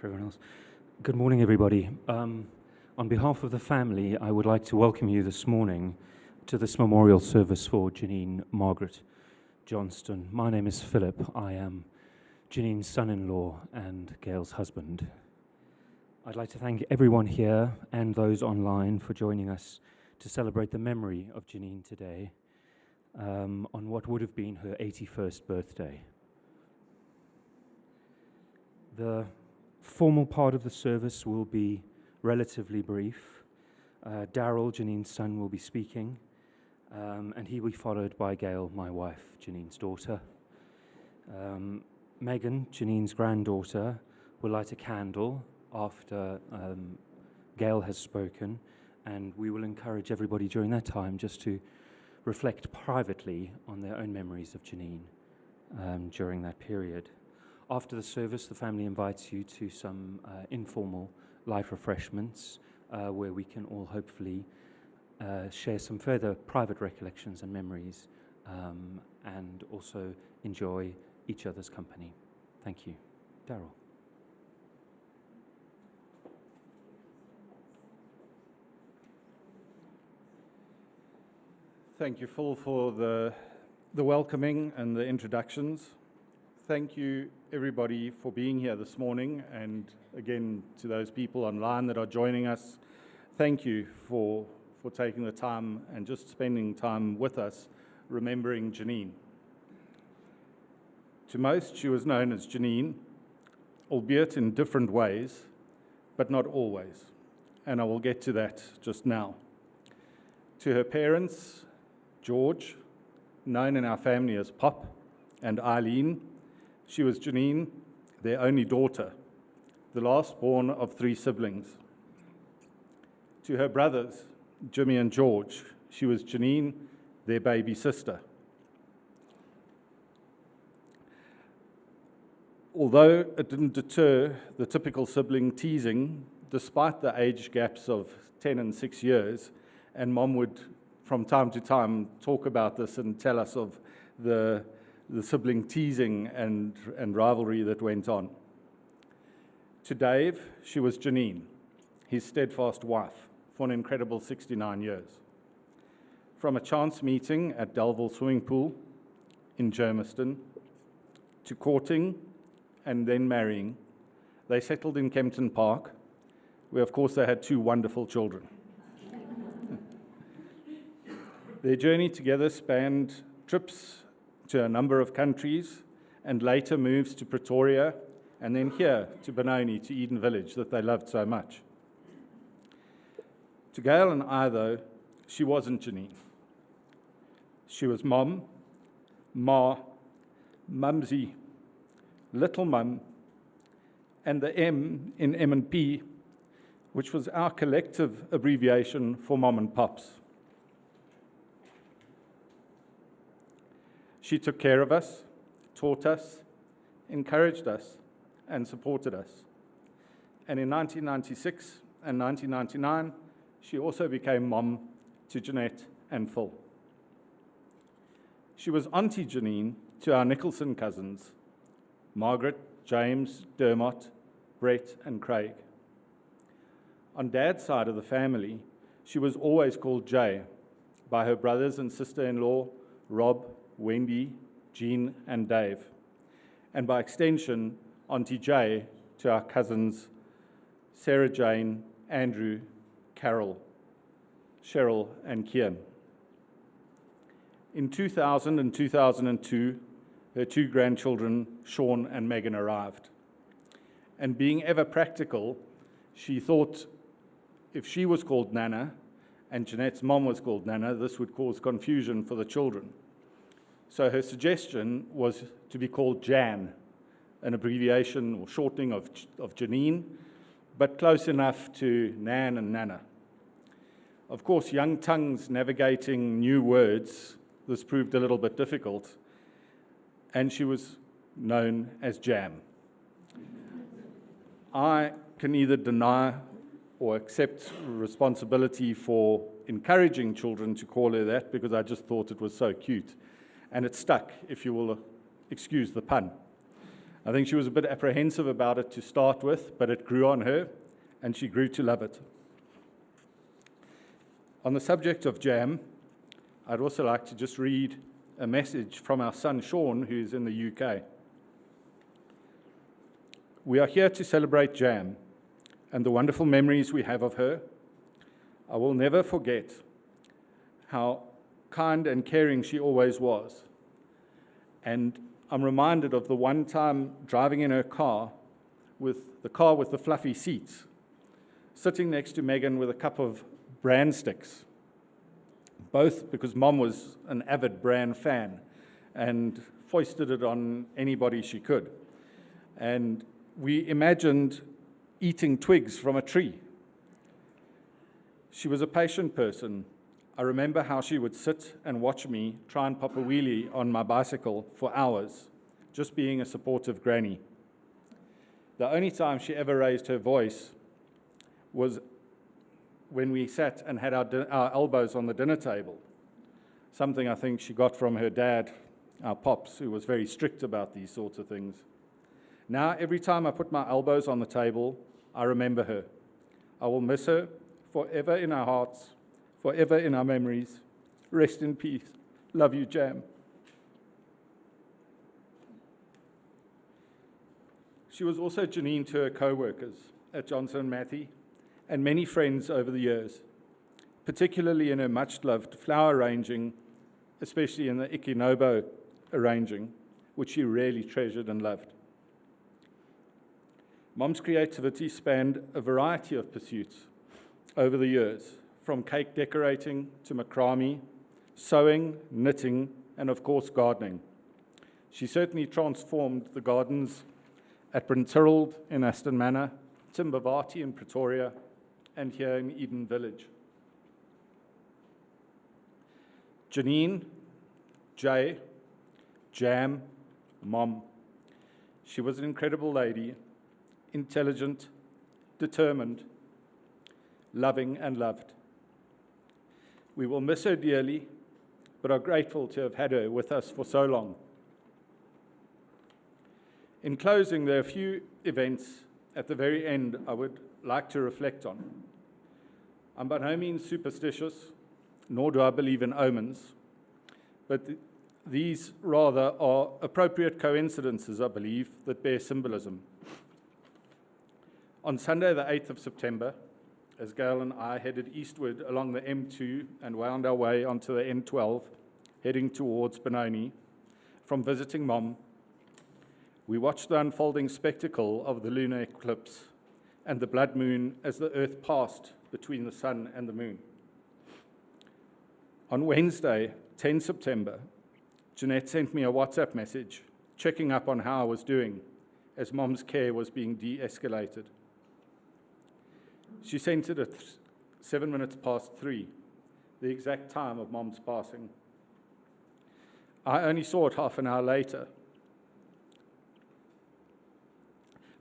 for everyone else. Good morning, everybody. On behalf of the family, I would like to welcome you this morning to this memorial service for Janiene Margaret Johnston. My name is Philip. I am Janiene's son-in-law and Gail's husband. I'd like to thank everyone here and those online for joining us to celebrate the memory of Janiene today on what would have been her 81st birthday. The formal part of the service will be relatively brief. Daryl, Janiene's son, will be speaking, and he will be followed by Gail, my wife, Janiene's daughter. Megan, Janiene's granddaughter, will light a candle after Gail has spoken, and we will encourage everybody during that time just to reflect privately on their own memories of Janiene during that period. After the service, the family invites you to some informal light refreshments where we can all hopefully share some further private recollections and memories and also enjoy each other's company. Thank you. Daryl. Thank you, Phil, for the welcoming and the introductions. Thank you, everybody, for being here this morning, and again, to those people online that are joining us, thank you for taking the time and just spending time with us, remembering Janiene. To most, she was known as Janiene, albeit in different ways, but not always, and I will get to that just now. To her parents, George, known in our family as Pop, and Eileen, she was Janiene, their only daughter, the last born of 3 siblings. To her brothers, Jimmy and George, she was Janiene, their baby sister. Although it didn't deter the typical sibling teasing, despite the age gaps of 10 and 6 years, and Mom would from time to time talk about this and tell us of the sibling teasing and rivalry that went on. To Dave, she was Janiene, his steadfast wife, for an incredible 69 years. From a chance meeting at Delville Swimming Pool in Johnston, to courting and then marrying, they settled in Kempton Park, where of course they had 2 wonderful children. Their journey together spanned trips to a number of countries, and later moves to Pretoria, and then here to Benoni, to Eden Village, that they loved so much. To Gail and I, though, she wasn't Janiene. She was Mom, Ma, Mumsy, Little Mum, and the M in M&P, which was our collective abbreviation for Mom and Pops. She took care of us, taught us, encouraged us, and supported us. And in 1996 and 1999, she also became Mom to Jeanette and Phil. She was Auntie Janiene to our Nicholson cousins, Margaret, James, Dermot, Brett, and Craig. On Dad's side of the family, she was always called Jay by her brothers and sister-in-law, Rob, Wendy, Jean, and Dave, and by extension, Auntie Jay to our cousins Sarah Jane, Andrew, Carol, Cheryl, and Kian. In 2000 and 2002, her 2 grandchildren, Sean and Megan, arrived. And being ever practical, she thought if she was called Nana and Jeanette's mom was called Nana, this would cause confusion for the children. So her suggestion was to be called Jan, an abbreviation or shortening of Janiene, but close enough to Nan and Nana. Of course, young tongues navigating new words, this proved a little bit difficult, and she was known as Jam. I can either deny or accept responsibility for encouraging children to call her that because I just thought it was so cute. And it stuck, if you will excuse the pun. I think she was a bit apprehensive about it to start with, but it grew on her, and she grew to love it. On the subject of jam, I'd also like to just read a message from our son Sean, who's in the UK. We are here to celebrate Jam and the wonderful memories we have of her. I will never forget how kind and caring she always was. And I'm reminded of the one time driving in her car with the fluffy seats, sitting next to Megan with a cup of bran sticks, both because Mom was an avid bran fan and foisted it on anybody she could. And we imagined eating twigs from a tree. She was a patient person. I remember how she would sit and watch me try and pop a wheelie on my bicycle for hours, just being a supportive granny. The only time she ever raised her voice was when we sat and had our elbows on the dinner table, something I think she got from her dad, our pops, who was very strict about these sorts of things. Now, every time I put my elbows on the table, I remember her. I will miss her forever in our hearts, forever in our memories. Rest in peace. Love you, Jam. She was also Janiene to her co-workers at Johnston and Matthey, and many friends over the years, particularly in her much-loved flower arranging, especially in the Ikinobo arranging, which she really treasured and loved. Mom's creativity spanned a variety of pursuits over the years, from cake decorating to macrame, sewing, knitting, and of course gardening. She certainly transformed the gardens at Bryn Tyrrell in Aston Manor, Timbavati in Pretoria, and here in Eden Village. Janiene, Jay, Jam, Mom. She was an incredible lady, intelligent, determined, loving and loved. We will miss her dearly, but are grateful to have had her with us for so long. In closing, there are a few events at the very end I would like to reflect on. I'm by no means superstitious, nor do I believe in omens, but these rather are appropriate coincidences, I believe, that bear symbolism. On Sunday, the 8th of September, as Gail and I headed eastward along the M2 and wound our way onto the N12, heading towards Benoni, from visiting Mom, we watched the unfolding spectacle of the lunar eclipse and the blood moon as the Earth passed between the sun and the moon. On Wednesday, 10 September, Jeanette sent me a WhatsApp message checking up on how I was doing as Mom's care was being de-escalated. She sent it at 7 minutes past 3, the exact time of Mom's passing. I only saw it half an hour later.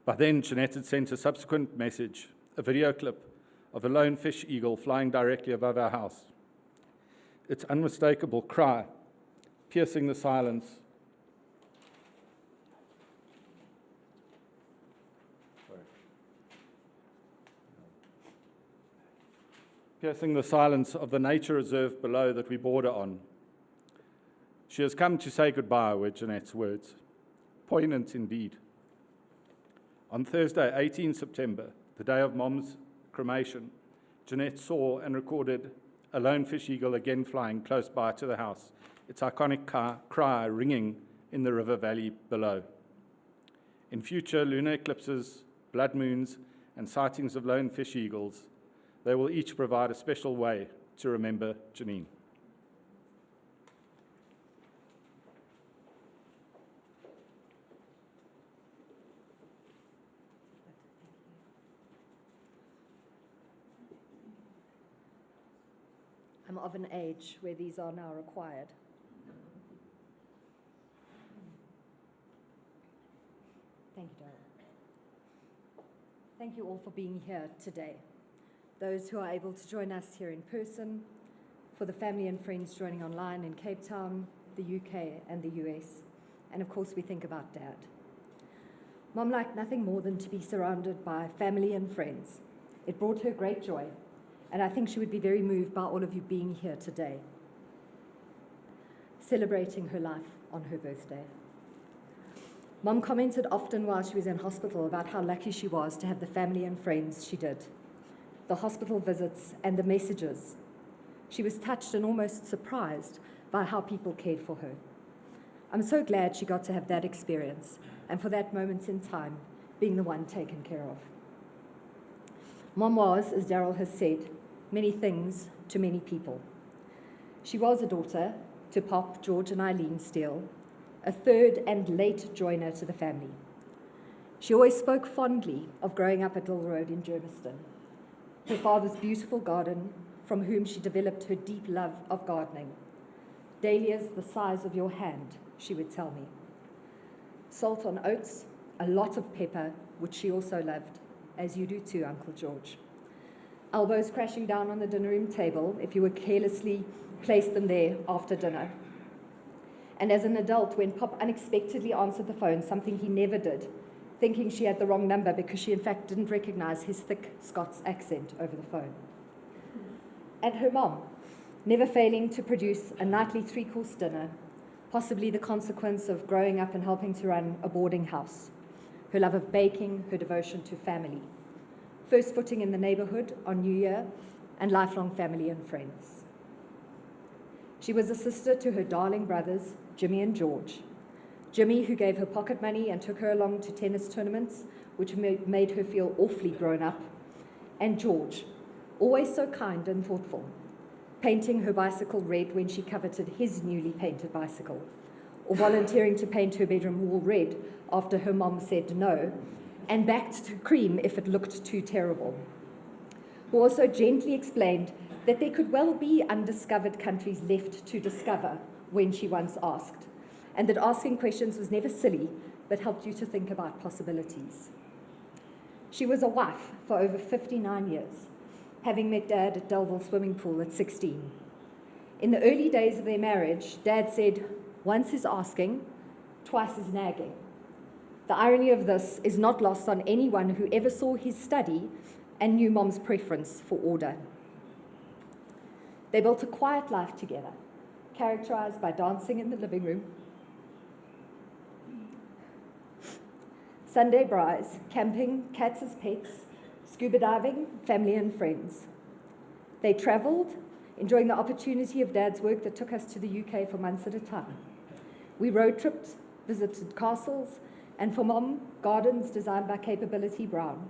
By then, Jeanette had sent a subsequent message, a video clip of a lone fish eagle flying directly above our house. Its unmistakable cry, piercing the silence, of the nature reserve below that we border on. She has come to say goodbye, were Jeanette's words. Poignant indeed. On Thursday, 18 September, the day of Mom's cremation, Jeanette saw and recorded a lone fish eagle again flying close by to the house, its iconic cry ringing in the river valley below. In future lunar eclipses, blood moons, and sightings of lone fish eagles, they will each provide a special way to remember Janiene. I'm of an age where these are now required. Thank you, Darryl. Thank you all for being here today. Those who are able to join us here in person, for the family and friends joining online in Cape Town, the UK and the US, and of course we think about Dad. Mom liked nothing more than to be surrounded by family and friends. It brought her great joy, and I think she would be very moved by all of you being here today, celebrating her life on her birthday. Mom commented often while she was in hospital about how lucky she was to have the family and friends she did, the hospital visits and the messages. She was touched and almost surprised by how people cared for her. I'm so glad she got to have that experience, and for that moment in time, being the one taken care of. Mom was, as Daryl has said, many things to many people. She was a daughter to Pop, George, and Eileen Steele, a third and late joiner to the family. She always spoke fondly of growing up at Dill Road in Johnston, her father's beautiful garden, from whom she developed her deep love of gardening. Dahlias the size of your hand, she would tell me. Salt on oats, a lot of pepper, which she also loved, as you do too, Uncle George. Elbows crashing down on the dinner room table if you would carelessly place them there after dinner. And as an adult, when Pop unexpectedly answered the phone, something he never did, thinking she had the wrong number because she in fact didn't recognize his thick Scots accent over the phone. And her mom, never failing to produce a nightly 3-course dinner, possibly the consequence of growing up and helping to run a boarding house, her love of baking, her devotion to family, first footing in the neighborhood on New Year, and lifelong family and friends. She was a sister to her darling brothers, Jimmy and George. Jimmy, who gave her pocket money and took her along to tennis tournaments, which made her feel awfully grown up, and George, always so kind and thoughtful, painting her bicycle red when she coveted his newly painted bicycle, or volunteering to paint her bedroom wall red after her mom said no, and backed to cream if it looked too terrible. Who also gently explained that there could well be undiscovered countries left to discover when she once asked, and that asking questions was never silly, but helped you to think about possibilities. She was a wife for over 59 years, having met Dad at Delville Swimming Pool at 16. In the early days of their marriage, Dad said, "Once is asking, twice is nagging." The irony of this is not lost on anyone who ever saw his study and knew Mom's preference for order. They built a quiet life together, characterized by dancing in the living room, Sunday braais, camping, cats as pets, scuba diving, family and friends. They traveled, enjoying the opportunity of Dad's work that took us to the UK for months at a time. We road tripped, visited castles, and for Mom, gardens designed by Capability Brown.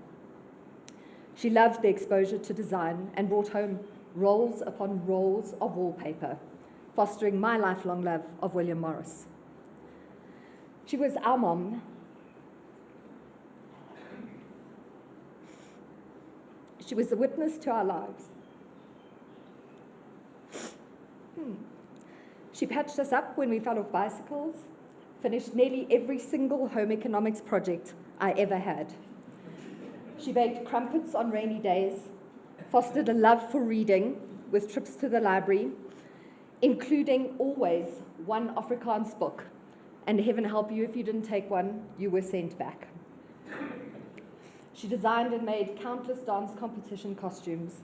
She loved the exposure to design and brought home rolls upon rolls of wallpaper, fostering my lifelong love of William Morris. She was our mom. She was the witness to our lives. She patched us up when we fell off bicycles, finished nearly every single home economics project I ever had. She baked crumpets on rainy days, fostered a love for reading with trips to the library, including always one Afrikaans book, and heaven help you if you didn't take one, you were sent back. She designed and made countless dance competition costumes,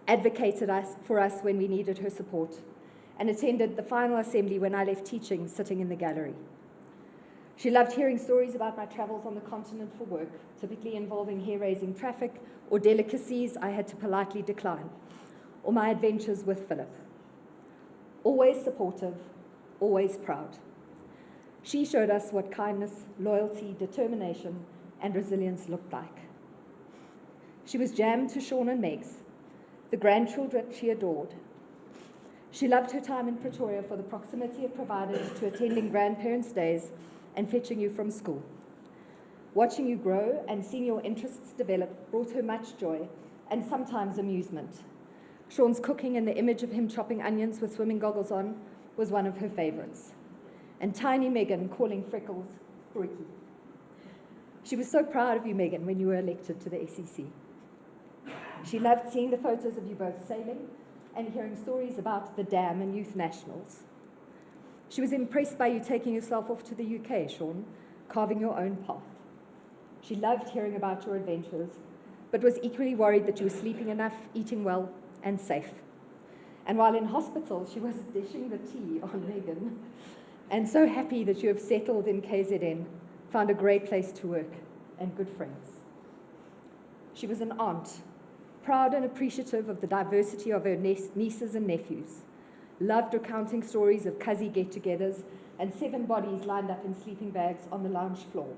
advocated for us when we needed her support, and attended the final assembly when I left teaching, sitting in the gallery. She loved hearing stories about my travels on the continent for work, typically involving hair-raising traffic or delicacies I had to politely decline, or my adventures with Philip. Always supportive, always proud. She showed us what kindness, loyalty, determination, and resilience looked like. She was jammed to Sean and Meg's, the grandchildren she adored. She loved her time in Pretoria for the proximity it provided to attending grandparents' days and fetching you from school. Watching you grow and seeing your interests develop brought her much joy and sometimes amusement. Sean's cooking and the image of him chopping onions with swimming goggles on was one of her favorites. And tiny Megan calling Freckles Brookie. She was so proud of you, Megan, when you were elected to the SEC. She loved seeing the photos of you both sailing and hearing stories about the dam and youth nationals. She was impressed by you taking yourself off to the UK, Sean, carving your own path. She loved hearing about your adventures, but was equally worried that you were sleeping enough, eating well, and safe. And while in hospital, she was dishing the tea on Megan, and so happy that you have settled in KZN, found a great place to work, and good friends. She was an aunt, proud and appreciative of the diversity of her nieces and nephews, loved recounting stories of cuzzy get-togethers and 7 bodies lined up in sleeping bags on the lounge floor,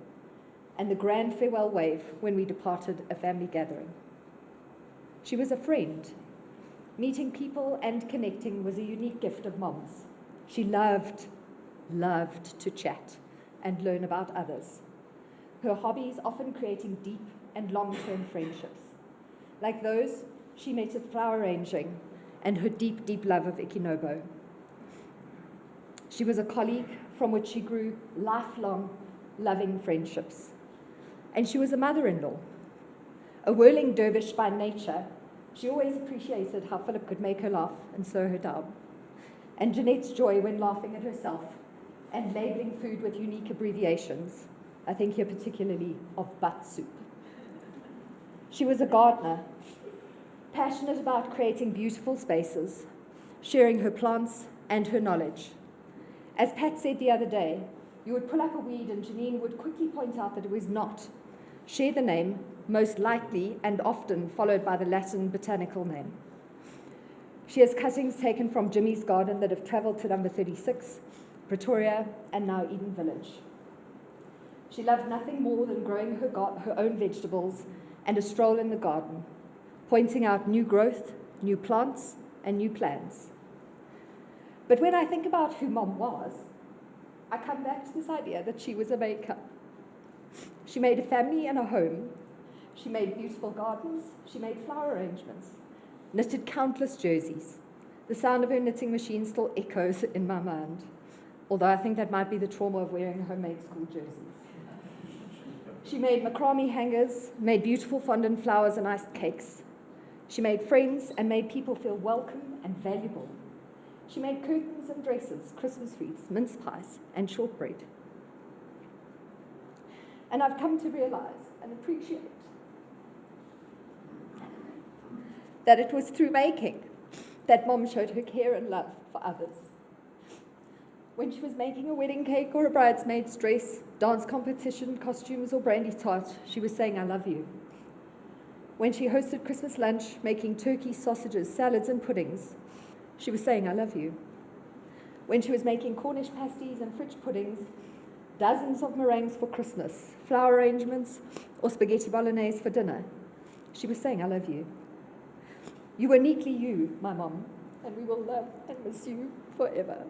and the grand farewell wave when we departed a family gathering. She was a friend. Meeting people and connecting was a unique gift of Mom's. She loved to chat and learn about others. Her hobbies often creating deep and long-term friendships, like those she met at flower arranging and her deep, deep love of Ikinobo. She was a colleague from which she grew lifelong, loving friendships. And she was a mother-in-law. A whirling dervish by nature, she always appreciated how Philip could make her laugh and slow her down. And Jeanette's joy when laughing at herself and labeling food with unique abbreviations. I think here particularly of butt soup. She was a gardener, passionate about creating beautiful spaces, sharing her plants and her knowledge. As Pat said the other day, you would pull up a weed and Janiene would quickly point out that it was not. Share the name, most likely and often followed by the Latin botanical name. She has cuttings taken from Jimmy's garden that have travelled to number 36, Pretoria, and now Eden Village. She loved nothing more than growing her own vegetables and a stroll in the garden, pointing out new growth, new plants, and new plans. But when I think about who Mom was, I come back to this idea that she was a maker. She made a family and a home. She made beautiful gardens. She made flower arrangements, knitted countless jerseys. The sound of her knitting machine still echoes in my mind, although I think that might be the trauma of wearing homemade school jerseys. She made macrame hangers, made beautiful fondant flowers and iced cakes. She made friends and made people feel welcome and valuable. She made curtains and dresses, Christmas wreaths, mince pies, and shortbread. And I've come to realize and appreciate that it was through making that Mom showed her care and love for others. When she was making a wedding cake or a bridesmaid's dress, dance competition, costumes, or brandy tart, she was saying, "I love you." When she hosted Christmas lunch, making turkey, sausages, salads, and puddings, she was saying, "I love you." When she was making Cornish pasties and fridge puddings, dozens of meringues for Christmas, flower arrangements, or spaghetti bolognese for dinner, she was saying, "I love you." You were neatly you, my Mom, and we will love and miss you forever.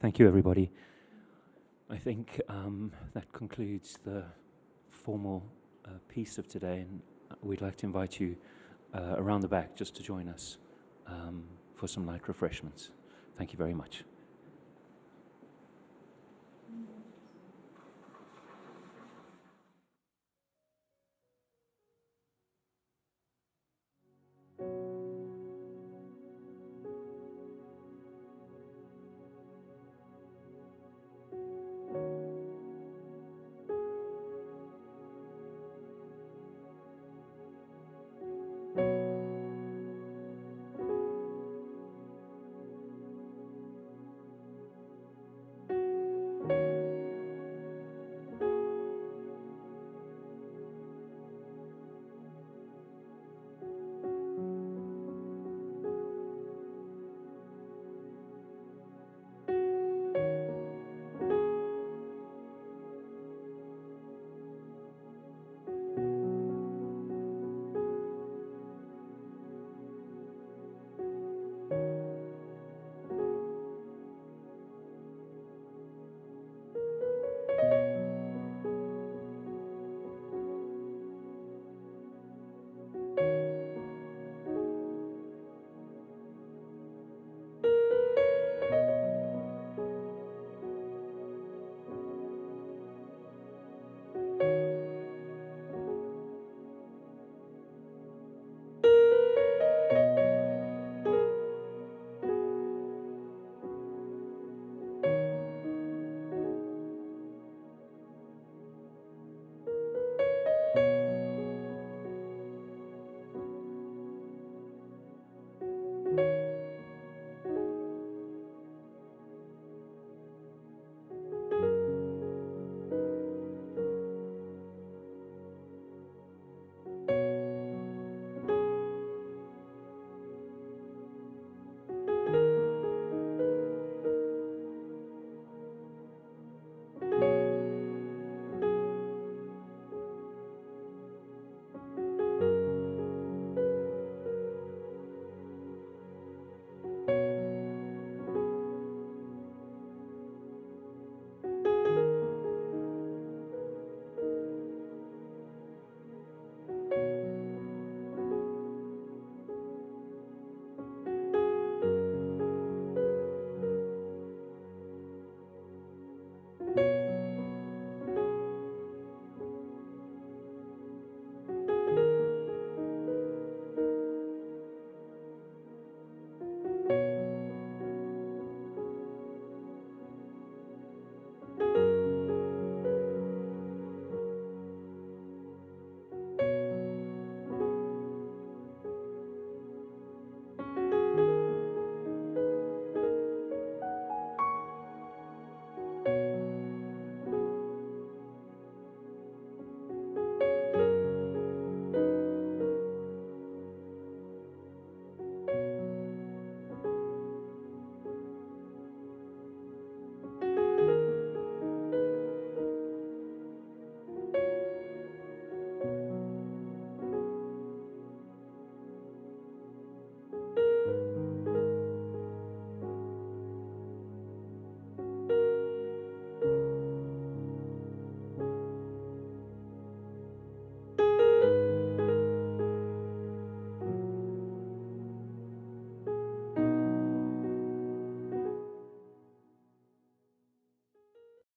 Thank you, everybody. I think that concludes the formal piece of today, and we'd like to invite you around the back just to join us for some light refreshments. Thank you very much.